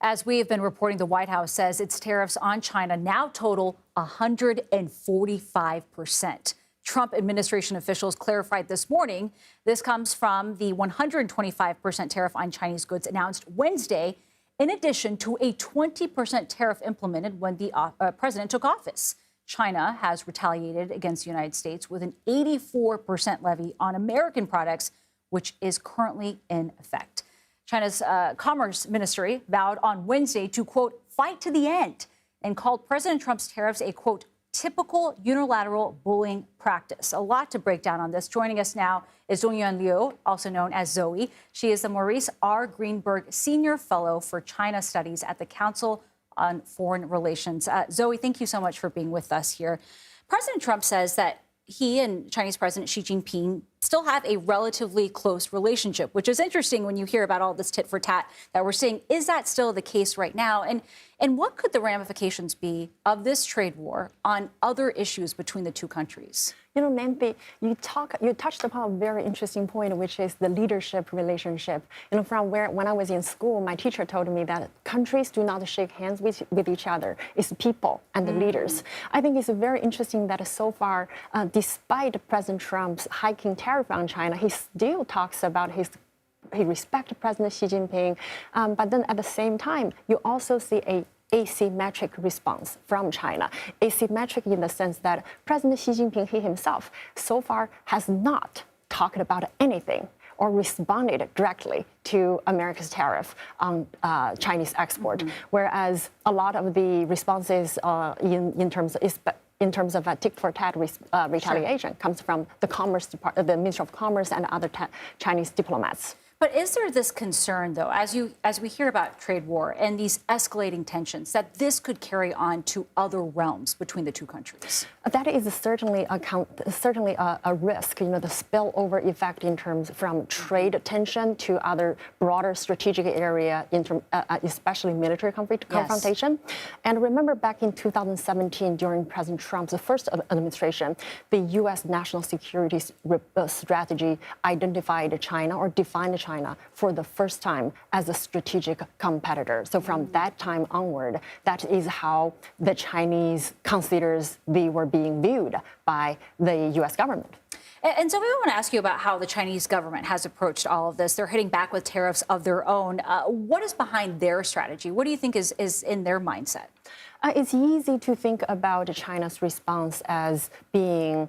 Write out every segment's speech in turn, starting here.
As we have been reporting, the White House says its tariffs on China now total 145%. Trump administration officials clarified this morning this comes from the 125% tariff on Chinese goods announced Wednesday, in addition to a 20% tariff implemented when the president took office. China has retaliated against the United States with an 84% levy on American products, which is currently in effect. China's Commerce Ministry vowed on Wednesday to, quote, fight to the end, and called President Trump's tariffs a, quote, typical unilateral bullying practice. A lot to break down on this. Joining us now is Zongyuan Liu, also known as Zoe. She is the Maurice R. Greenberg Senior Fellow for China Studies at the Council on Foreign Relations. Zoe, thank you so much for being with us here. President Trump says that he and Chinese President Xi Jinping still have a relatively close relationship, which is interesting when you hear about all this tit for tat that we're seeing. Is that still the case right now? And what could the ramifications be of this trade war on other issues between the two countries? You know, Nancy, you touched upon a very interesting point, which is the leadership relationship. You know, when I was in school, my teacher told me that countries do not shake hands with each other. It's people and the leaders. I think it's very interesting that so far, despite President Trump's hiking tariff on China, he still talks about he respects President Xi Jinping. But then at the same time, you also see a asymmetric response from China. Asymmetric in the sense that President Xi Jinping, he himself, so far has not talked about anything or responded directly to America's tariff on Chinese export, whereas a lot of the responses in terms of a tit-for-tat retaliation comes from the Commerce Department, the Ministry of Commerce, and other Chinese diplomats. But is there this concern, though, as we hear about trade war and these escalating tensions, that this could carry on to other realms between the two countries? That is certainly a risk. You know, the spillover effect in terms from trade tension to other broader strategic area, especially military confrontation. Yes. And remember, back in 2017, during President Trump's first administration, the U.S. national security strategy identified China or defined China for the first time as a strategic competitor. So from that time onward, that is how the Chinese considers they were being viewed by the U.S. government. And so we want to ask you about how the Chinese government has approached all of this. They're hitting back with tariffs of their own. What is behind their strategy? What do you think is in their mindset? It's easy to think about China's response as being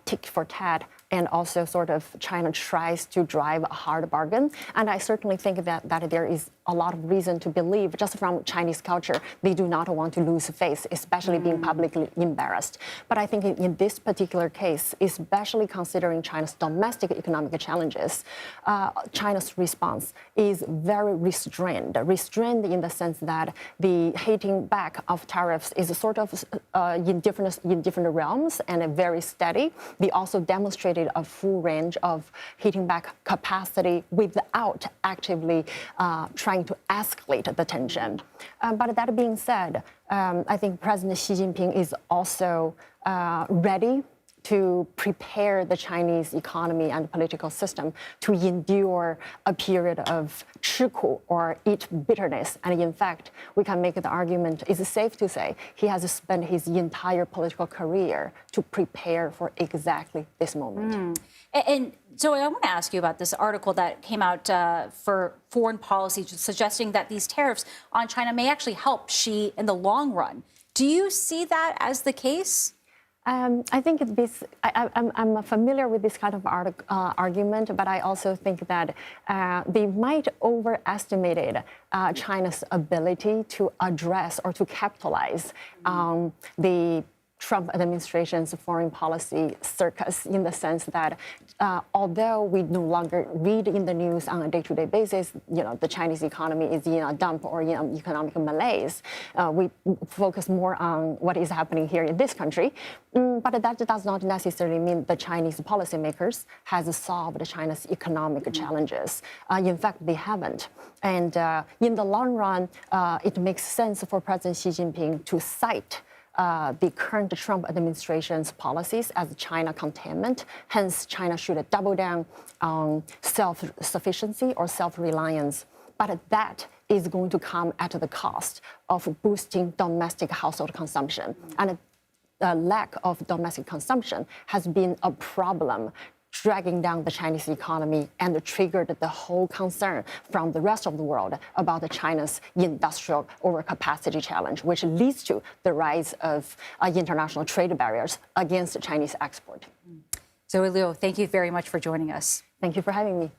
tit for tat, and also sort of China tries to drive a hard bargain. And I certainly think that there is a lot of reason to believe, just from Chinese culture, they do not want to lose face, especially being publicly embarrassed. But I think in this particular case, especially considering China's domestic economic challenges, China's response is very restrained in the sense that the hitting back of tariffs is sort of in different realms and very steady. They also demonstrated a full range of hitting back capacity without actively trying to escalate the tension. But that being said, I think President Xi Jinping is also ready to prepare the Chinese economy and political system to endure a period of 吃苦 or eat bitterness. And in fact, we can make the argument, it's safe to say, he has spent his entire political career to prepare for exactly this moment. And so I want to ask you about this article that came out for Foreign Policy, suggesting that these tariffs on China may actually help Xi in the long run. Do you see that as the case? I think I'm familiar with this kind of argument, but I also think that they might overestimate China's ability to address or to capitalize on the Trump administration's foreign policy circus, in the sense that although we no longer read in the news on a day-to-day basis, you know, the Chinese economy is in a dump or in economic malaise, we focus more on what is happening here in this country. But that does not necessarily mean the Chinese policymakers has solved China's economic challenges. In fact, they haven't. And in the long run, it makes sense for President Xi Jinping to cite the current Trump administration's policies as China containment. Hence, China should double down on self-sufficiency or self-reliance. But that is going to come at the cost of boosting domestic household consumption. And the lack of domestic consumption has been a problem dragging down the Chinese economy and triggered the whole concern from the rest of the world about China's industrial overcapacity challenge, which leads to the rise of international trade barriers against Chinese export. Zoe Liu, thank you very much for joining us. Thank you for having me.